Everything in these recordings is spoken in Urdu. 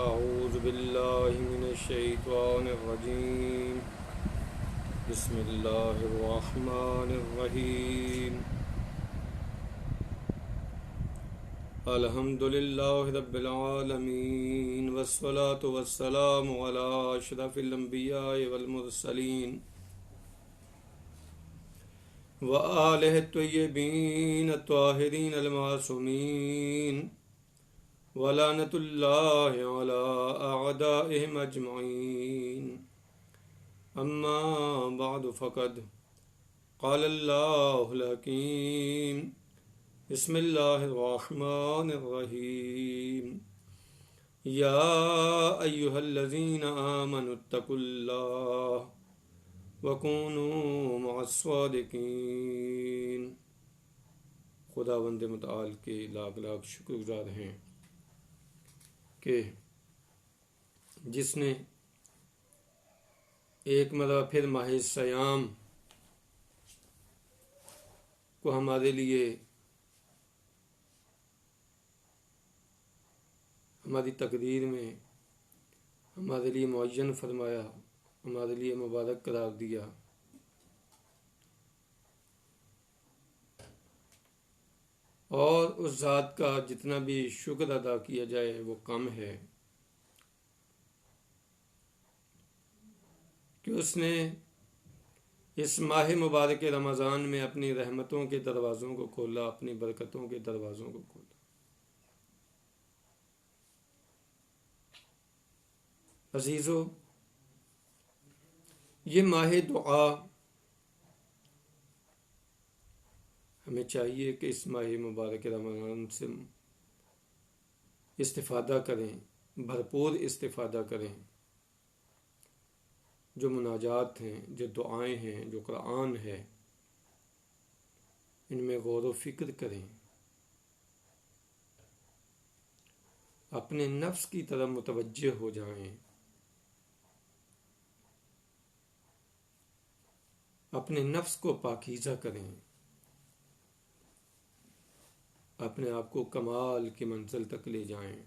أعوذ بالله من الشيطان الرجيم بسم الله الرحمن الرحيم الحمد لله رب العالمين والصلاة والسلام على أشرف الأنبياء والمرسلين وآله الطيبين الطاهرين المعصومين ولعنة الله على أعدائهم أجمعين أما بعد فقد قال الله الحكيم بسم الله الرحمن الرحيم يا أيها الذين آمنوا اتقوا الله وكونوا مع الصادقين۔ خداوند متعال کے لاکھ لاکھ شکر گزار ہیں کہ جس نے ایک مرتبہ پھر ماہ سیام کو ہمارے لیے ہماری تقدیر میں ہمارے لیے معین فرمایا، ہمارے لیے مبارک قرار دیا۔ اور اس ذات کا جتنا بھی شکر ادا کیا جائے وہ کم ہے کہ اس نے اس ماہ مبارک رمضان میں اپنی رحمتوں کے دروازوں کو کھولا، اپنی برکتوں کے دروازوں کو کھولا۔ عزیزو، یہ ماہ دعا ہمیں چاہیے کہ اس ماہ مبارک رمضان سے استفادہ کریں، بھرپور استفادہ کریں۔ جو مناجات ہیں، جو دعائیں ہیں، جو قرآن ہے، ان میں غور و فکر کریں، اپنے نفس کی طرف متوجہ ہو جائیں، اپنے نفس کو پاکیزہ کریں، اپنے آپ کو کمال کی منزل تک لے جائیں۔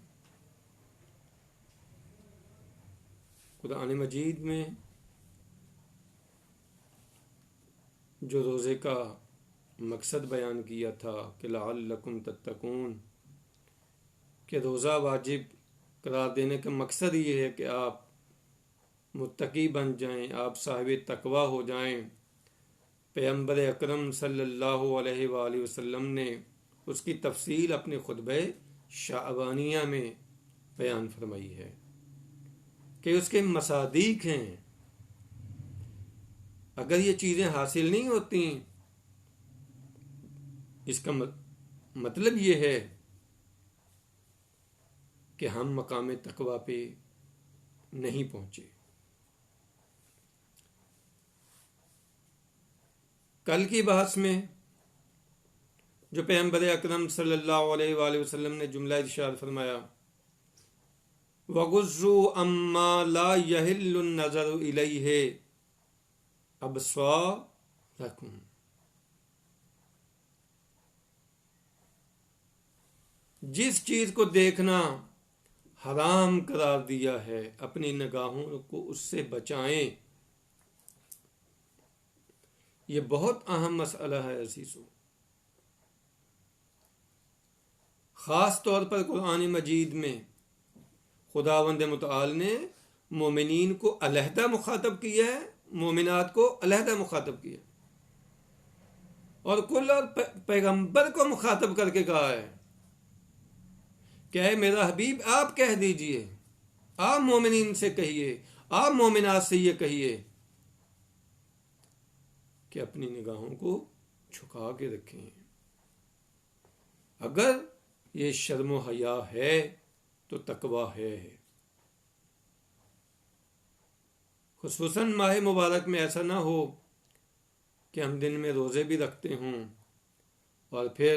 قرآن مجید میں جو روزے کا مقصد بیان کیا تھا کہ لعلکم تتقون، کہ روزہ واجب قرار دینے کا مقصد یہ ہے کہ آپ متقی بن جائیں، آپ صاحب تقوی ہو جائیں۔ پیغمبر اکرم صلی اللہ علیہ وآلہ وسلم نے اس کی تفصیل اپنے خطبہ شعبانیہ میں بیان فرمائی ہے کہ اس کے مصادیق ہیں۔ اگر یہ چیزیں حاصل نہیں ہوتی، اس کا مطلب یہ ہے کہ ہم مقام تقوی پہ نہیں پہنچے۔ کل کی بحث میں جو پیغمبر اکرم صلی اللہ علیہ وآلہ وسلم نے جملہ ارشاد فرمایا، وَغُضُّوا عَمَّا لَا يَحِلُّ النَّظَرُ إِلَيْهِ أَبْصَارَكُمْ، جس چیز کو دیکھنا حرام قرار دیا ہے اپنی نگاہوں کو اس سے بچائیں۔ یہ بہت اہم مسئلہ ہے عزیزو۔ خاص طور پر قرآن مجید میں خداوند متعال نے مومنین کو علیحدہ مخاطب کیا ہے، مومنات کو علیحدہ مخاطب کیا، اور کل اور پیغمبر کو مخاطب کر کے کہا ہے کہ اے میرا حبیب آپ کہہ دیجئے، آپ مومنین سے کہیے، آپ مومنات سے یہ کہیے کہ اپنی نگاہوں کو جھکا کے رکھیں۔ اگر یہ شرم و حیا ہے تو تقوی ہے۔ خصوصاً ماہ مبارک میں ایسا نہ ہو کہ ہم دن میں روزے بھی رکھتے ہوں اور پھر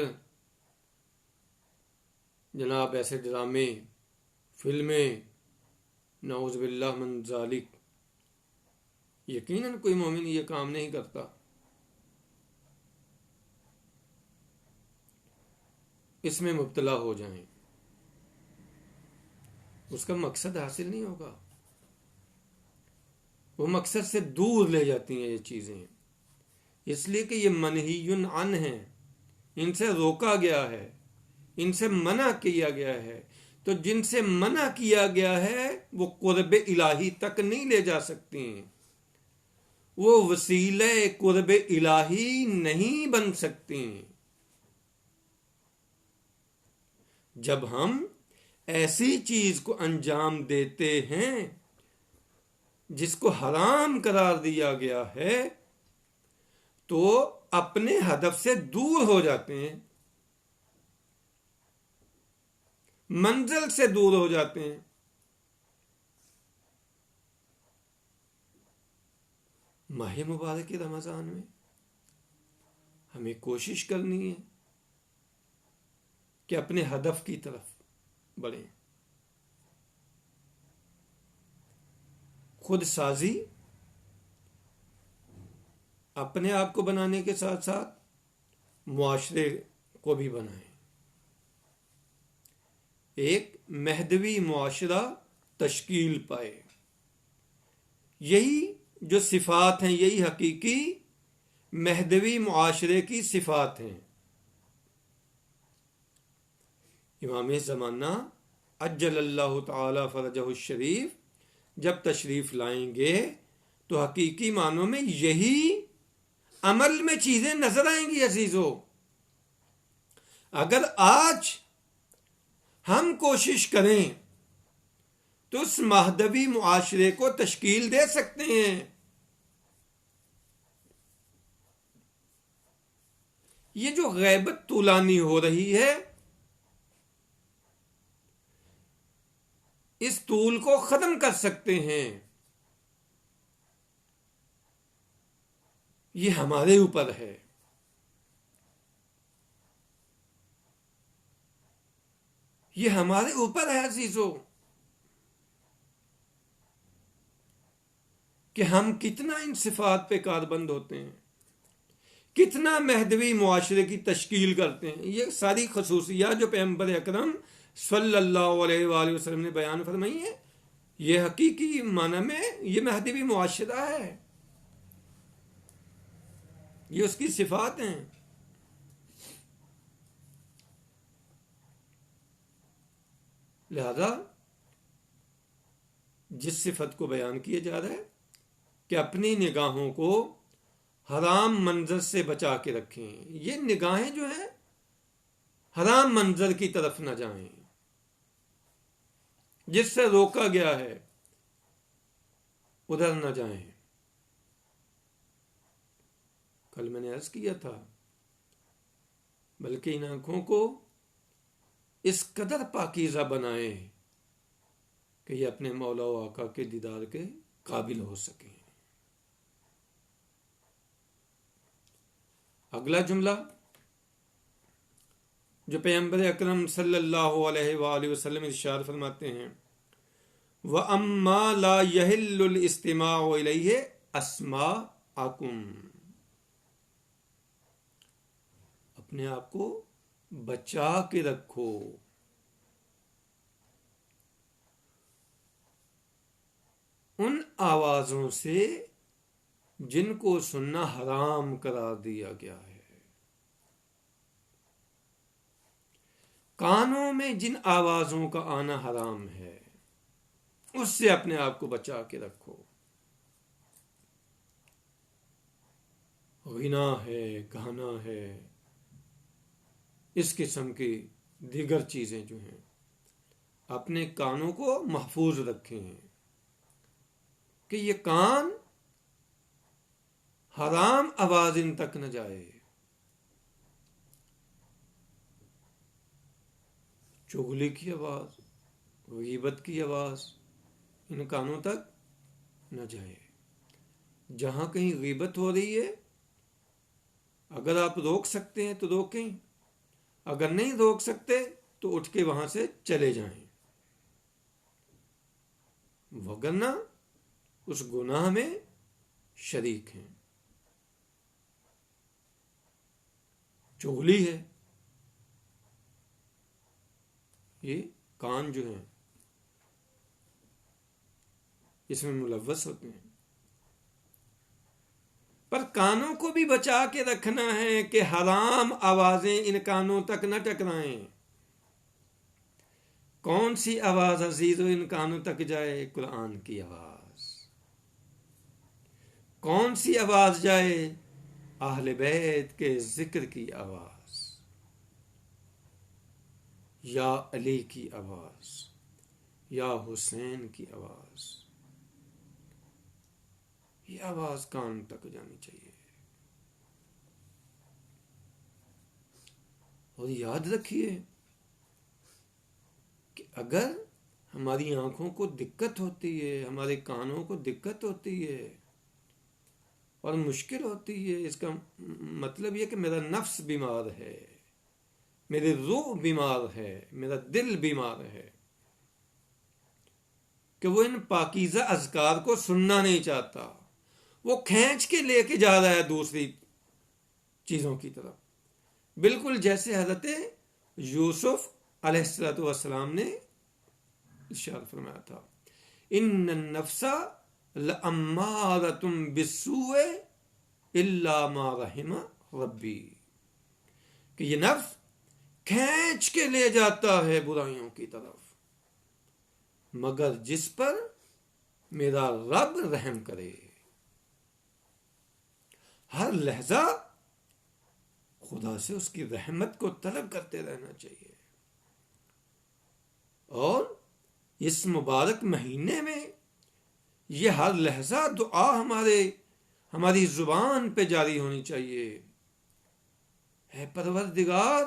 جناب ایسے ڈرامے، فلمیں، نعوذ باللہ من ذالک، یقیناً کوئی مومن یہ کام نہیں کرتا۔ اس میں مبتلا ہو جائیں۔ اس کا مقصد حاصل نہیں ہوگا. وہ مقصد سے دور لے جاتی ہیں یہ چیزیں، اس لیے کہ یہ منہی عن ہیں، ان سے روکا گیا ہے، ان سے منع کیا گیا ہے. تو جن سے منع کیا گیا ہے وہ قرب الہی تک نہیں لے جا سکتی ہیں، وہ وسیلہ قرب الہی نہیں بن سکتی. جب ہم ایسی چیز کو انجام دیتے ہیں جس کو حرام قرار دیا گیا ہے تو اپنے ہدف سے دور ہو جاتے ہیں، منزل سے دور ہو جاتے ہیں. ماہ مبارک رمضان میں ہمیں کوشش کرنی ہے کہ اپنے ہدف کی طرف بڑھیں. خود سازی اپنے آپ کو بنانے کے ساتھ ساتھ معاشرے کو بھی بنائیں. ایک مہدوی معاشرہ تشکیل پائے. یہی جو صفات ہیں، یہی حقیقی مہدوی معاشرے کی صفات ہیں. امام زمانہ عجل اللہ تعالی فرجہ الشریف جب تشریف لائیں گے تو حقیقی معنوں میں یہی عمل میں چیزیں نظر آئیں گی. عزیزو، اگر آج ہم کوشش کریں تو اس مہدوی معاشرے کو تشکیل دے سکتے ہیں. یہ جو غیبت طولانی ہو رہی ہے، اس طول کو ختم کر سکتے ہیں. یہ ہمارے اوپر ہے. یہ ہمارے اوپر ہے عزیزو کہ ہم کتنا ان صفات پہ کاربند ہوتے ہیں، کتنا مہدوی معاشرے کی تشکیل کرتے ہیں. یہ ساری خصوصیات جو پیغمبر اکرم صلی اللہ علیہ وآلہ وسلم نے بیان فرمائی ہیں، یہ حقیقی معنی میں یہ مہدوی معاشرہ ہے، یہ اس کی صفات ہیں. لہذا جس صفت کو بیان کیا جا رہا ہے کہ اپنی نگاہوں کو حرام منظر سے بچا کے رکھیں. یہ نگاہیں جو ہیں حرام منظر کی طرف نہ جائیں، جس سے روکا گیا ہے ادھر نہ جائیں. کل میں نے عرض کیا تھا بلکہ ان آنکھوں کو اس قدر پاکیزہ بنائیں کہ یہ اپنے مولا و آقا کے دیدار کے قابل ہو سکیں. اگلا جملہ جو پیغمبر اکرم صلی اللہ علیہ وآلہ وسلم ارشاد فرماتے ہیں، وَأَمَّا لَا يَحِلُّ الْاِسْتِمَاعُ إِلَيْهِ أَسْمَاعَكُمْ. اپنے آپ کو بچا کے رکھو ان آوازوں سے جن کو سننا حرام قرار دیا گیا ہے. کانوں میں جن آوازوں کا آنا حرام ہے اس سے اپنے آپ کو بچا کے رکھو. غنا ہے، گانا ہے، اس قسم کی دیگر چیزیں جو ہیں، اپنے کانوں کو محفوظ رکھیں کہ یہ کان حرام آواز ان تک نہ جائے. چغلی کی آواز، غیبت کی آواز ان کانوں تک نہ جائے. جہاں کہیں غیبت ہو رہی ہے اگر آپ روک سکتے ہیں تو روکیں، اگر نہیں روک سکتے تو اٹھ کے وہاں سے چلے جائیں، وگرنہ اس گناہ میں شریک ہیں. چغلی ہے، یہ کان جو ہیں اس میں ملوث ہوتے ہیں. پر کانوں کو بھی بچا کے رکھنا ہے کہ حرام آوازیں ان کانوں تک نہ ٹکرائیں. کون سی آواز عزیزو ان کانوں تک جائے؟ قرآن کی آواز. کون سی آواز جائے؟ اہل بیت کے ذکر کی آواز، یا علی کی آواز، یا حسین کی آواز. یہ آواز کان تک جانی چاہیے. اور یاد رکھیے کہ اگر ہماری آنکھوں کو دقت ہوتی ہے، ہمارے کانوں کو دقت ہوتی ہے اور مشکل ہوتی ہے، اس کا مطلب یہ کہ میرا نفس بیمار ہے، میری روح بیمار ہے، میرا دل بیمار ہے، کہ وہ ان پاکیزہ اذکار کو سننا نہیں چاہتا. وہ کھینچ کے لے کے جا رہا ہے دوسری چیزوں کی طرف. بالکل جیسے حضرت یوسف علیہ السلام نے ارشاد فرمایا تھا، ان النفس لامارۃ بالسوء الا ما رحم ربی، کہ یہ نفس کھینچ کے لے جاتا ہے برائیوں کی طرف، مگر جس پر میرا رب رحم کرے. ہر لحظہ خدا سے اس کی رحمت کو طلب کرتے رہنا چاہیے. اور اس مبارک مہینے میں یہ ہر لحظہ دعا ہماری زبان پہ جاری ہونی چاہیے. اے پروردگار،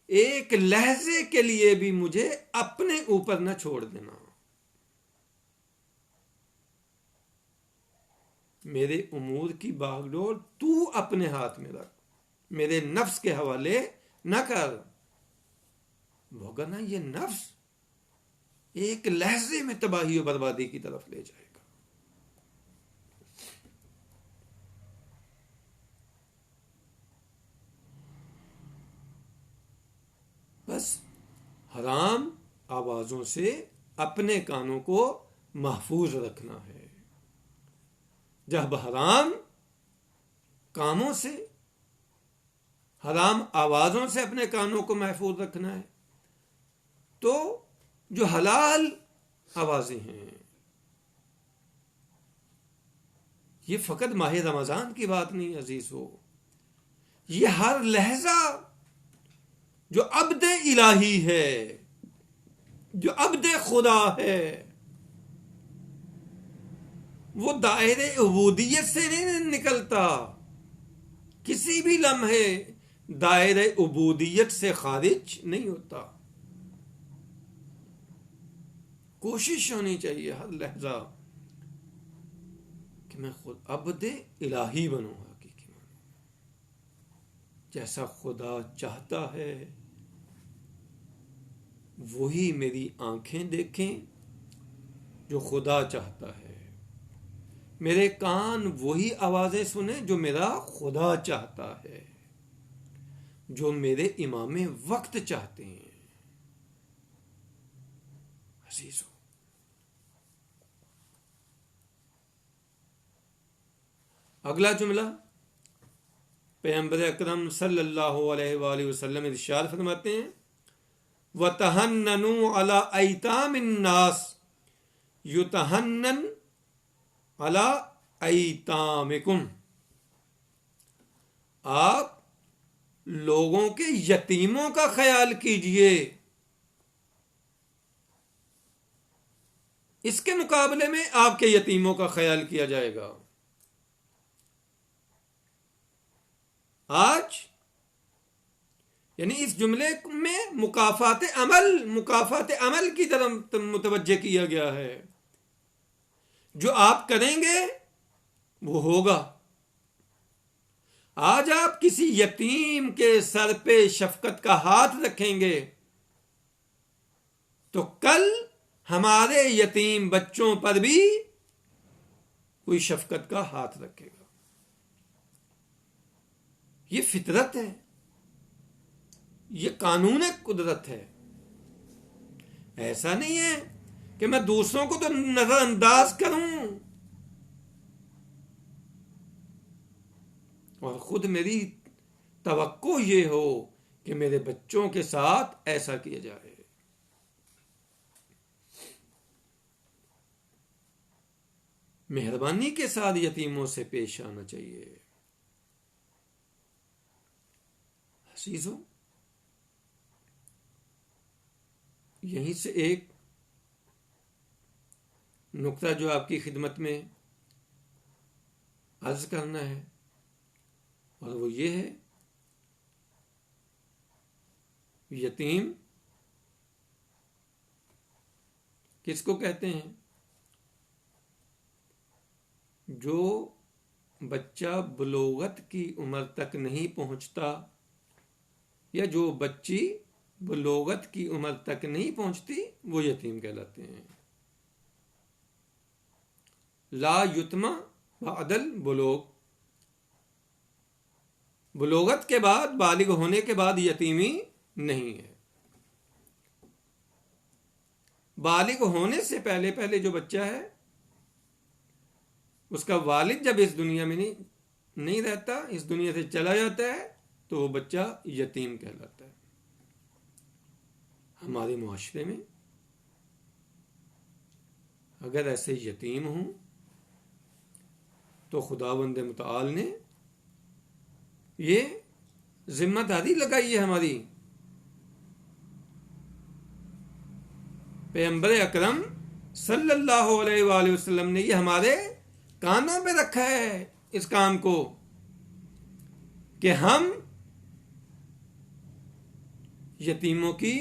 ایک لحظے کے لیے بھی مجھے اپنے اوپر نہ چھوڑ دینا. میرے امور کی باغ ڈور تو اپنے ہاتھ میں رکھ، میرے نفس کے حوالے نہ کر. ہوگا نا یہ نفس ایک لحظے میں تباہی و بربادی کی طرف لے جائے گا. بس حرام آوازوں سے اپنے کانوں کو محفوظ رکھنا ہے. جب حرام کاموں سے، حرام آوازوں سے اپنے کانوں کو محفوظ رکھنا ہے، تو جو حلال آوازیں ہیں، یہ فقط ماہ رمضان کی بات نہیں عزیز ہو، یہ ہر لحظہ جو عبد الہی ہے، جو عبد خدا ہے، وہ دائرے عبودیت سے نہیں نکلتا. کسی بھی لمحے دائرے عبودیت سے خارج نہیں ہوتا. کوشش ہونی چاہیے ہر لحظہ کہ میں خود عبد الہی بنوں، حقیقی معنی جیسا خدا چاہتا ہے وہی میری آنکھیں دیکھیں جو خدا چاہتا ہے، میرے کان وہی آوازیں سنیں جو میرا خدا چاہتا ہے، جو میرے امام وقت چاہتے ہیں. عزیزو، اگلا جملہ پیغمبر اکرم صلی اللہ علیہ وآلہ وسلم ارشاد فرماتے ہیں، وَتَحَنَّنُوا عَلَىٰ أَيْتَامِ النَّاسِ يُتَحَنَّنْ عَلَىٰ أَيْتَامِكُمْ. آپ لوگوں کے یتیموں کا خیال کیجئے، اس کے مقابلے میں آپ کے یتیموں کا خیال کیا جائے گا. آج یعنی اس جملے میں مکافات عمل کی طرف متوجہ کیا گیا ہے. جو آپ کریں گے وہ ہوگا. آج آپ کسی یتیم کے سر پہ شفقت کا ہاتھ رکھیں گے تو کل ہمارے یتیم بچوں پر بھی کوئی شفقت کا ہاتھ رکھے گا. یہ فطرت ہے، یہ قانون قدرت ہے. ایسا نہیں ہے کہ میں دوسروں کو تو نظر انداز کروں اور خود میری توقع یہ ہو کہ میرے بچوں کے ساتھ ایسا کیا جائے. مہربانی کے ساتھ یتیموں سے پیش آنا چاہیے. عزیزو، یہیں سے ایک نقطہ جو آپ کی خدمت میں عرض کرنا ہے، اور وہ یہ ہے، یتیم کس کو کہتے ہیں؟ جو بچہ بلوغت کی عمر تک نہیں پہنچتا، یا جو بچی بلوغت کی عمر تک نہیں پہنچتی، وہ یتیم کہلاتے ہیں. لا یتما بعد البلوغ، بلوغت کے بعد، بالغ ہونے کے بعد یتیمی نہیں ہے. بالغ ہونے سے پہلے پہلے جو بچہ ہے، اس کا والد جب اس دنیا میں نہیں رہتا، اس دنیا سے چلا جاتا ہے، تو وہ بچہ یتیم کہلاتا ہے. ہمارے معاشرے میں اگر ایسے یتیم ہوں تو خداوند متعال نے یہ ذمہ داری لگائی ہے ہماری. پیغمبر اکرم صلی اللہ علیہ وآلہ وسلم نے یہ ہمارے کانوں پہ رکھا ہے اس کام کو، کہ ہم یتیموں کی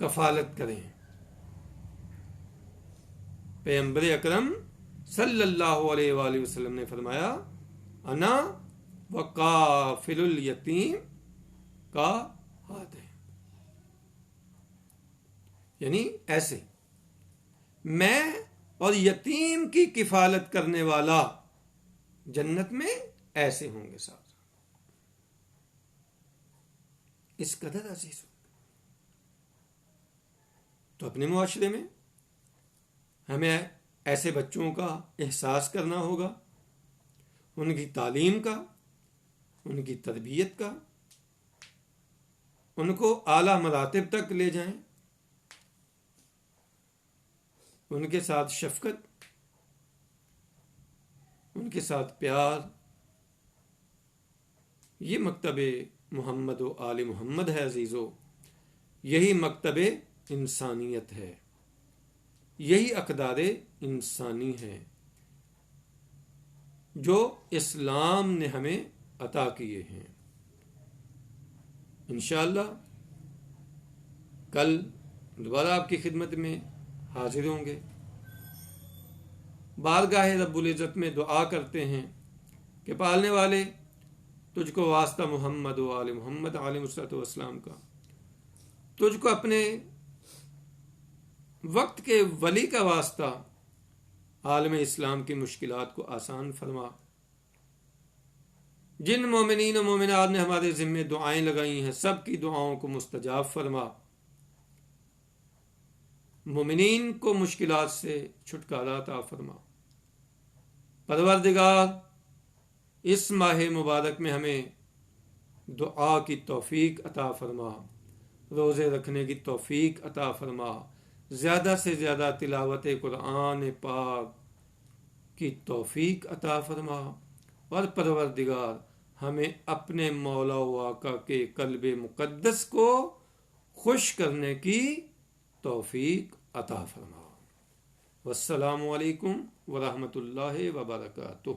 کفالت کریں. پیغمبر اکرم صلی اللہ علیہ وآلہ وسلم نے فرمایا، انا وکافل الیتیم کا ہاتھ ہے. یعنی ایسے میں اور یتیم کی کفالت کرنے والا جنت میں ایسے ہوں گے ساتھ. اس قدر عزیز ہو تو اپنے معاشرے میں ہمیں ایسے بچوں کا احساس کرنا ہوگا، ان کی تعلیم کا، ان کی تربیت کا، ان کو اعلیٰ مراتب تک لے جائیں، ان کے ساتھ شفقت، ان کے ساتھ پیار. یہ مکتب محمد و آل محمد ہے عزیزو، یہی مکتب انسانیت ہے، یہی اقدار انسانی ہے جو اسلام نے ہمیں عطا کیے ہیں. انشاءاللہ کل دوبارہ آپ کی خدمت میں حاضر ہوں گے. بارگاہ رب العزت میں دعا کرتے ہیں کہ پالنے والے تجھ کو واسطہ محمد و آل محمد علیہ الصلوۃ والسلام کا، تجھ کو اپنے وقت کے ولی کا واسطہ عالم اسلام کی مشکلات کو آسان فرما. جن مومنین و مومنات نے ہمارے ذمے دعائیں لگائی ہیں، سب کی دعاؤں کو مستجاب فرما. مومنین کو مشکلات سے چھٹکارا عطا فرما. پروردگار اس ماہ مبارک میں ہمیں دعا کی توفیق عطا فرما، روزے رکھنے کی توفیق عطا فرما، زیادہ سے زیادہ تلاوت قرآن پاک کی توفیق عطا فرما. اور پروردگار ہمیں اپنے مولا و آقا کے قلب مقدس کو خوش کرنے کی توفیق عطا فرما. والسلام علیکم ورحمۃ اللہ وبرکاتہ.